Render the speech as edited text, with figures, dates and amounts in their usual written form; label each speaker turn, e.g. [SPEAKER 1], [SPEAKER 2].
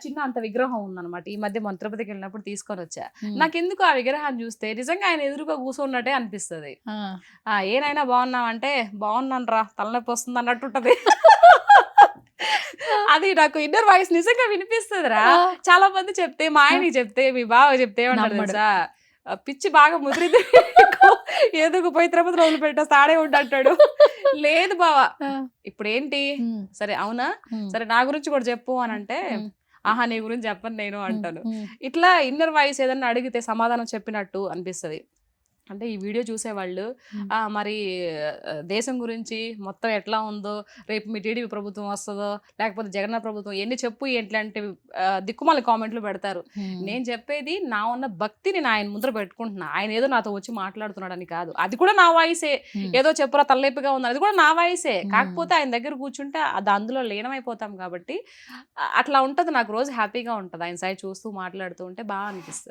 [SPEAKER 1] చిన్న అంత విగ్రహం ఉందన్నమాట. ఈ మధ్య మన తిరుపతికి వెళ్ళినప్పుడు తీసుకొని వచ్చా. నాకెందుకు ఆ విగ్రహాన్ని చూస్తే నిజంగా ఆయన ఎదురుగా కూర్చున్నట్టే అనిపిస్తుంది. ఏనైనా బాగున్నావంటే బాగున్నాను రా తలనొప్పి వస్తుంది అన్నట్టు ఉంటది. అది నాకు ఇన్నర్ వాయిస్ నిజంగా వినిపిస్తుందిరా. చాలా మంది చెప్తే, మా ఆయనకి చెప్తే, మీ బావ చెప్తే ఏమంటారు తెలుసా, పిచ్చి బాగా ముదిరింది, ఏదో పోయి తిరుపతి రోజులు పెట్టేస్తే ఆడే ఉండంటాడు. లేదు బావా, ఇప్పుడు ఏంటి, సరే అవునా, సరే నా గురించి కూడా చెప్పు అని అంటే, ఆహా నీ గురించి చెప్పను నేను అంటాను. ఇట్లా ఇన్నర్ వాయిస్ ఏదన్నా అడిగితే సమాధానం చెప్పినట్టు అనిపిస్తుంది. అంటే ఈ వీడియో చూసేవాళ్ళు మరి దేశం గురించి మొత్తం ఎట్లా ఉందో, రేపు మీ టీడీపీ ప్రభుత్వం వస్తుందో లేకపోతే జగన్ ప్రభుత్వం ఎన్ని చెప్పు ఎట్లాంటి దిక్కుమాల కామెంట్లు పెడతారు. నేను చెప్పేది నా ఉన్న భక్తిని నేను ఆయన ముందర పెట్టుకుంటున్నా. ఆయన ఏదో నాతో వచ్చి మాట్లాడుతున్నాడని కాదు, అది కూడా నా వాయిసే. ఏదో చెప్పురా తలనొప్పిగా ఉంది, అది కూడా నా వాయిసే. కాకపోతే ఆయన దగ్గర కూర్చుంటే అది అందులో లీనమైపోతాం కాబట్టి అట్లా ఉంటుంది. నాకు రోజు హ్యాపీగా ఉంటుంది ఆయన సైడ్ చూస్తూ మాట్లాడుతూ ఉంటే బాగా అనిపిస్తుంది.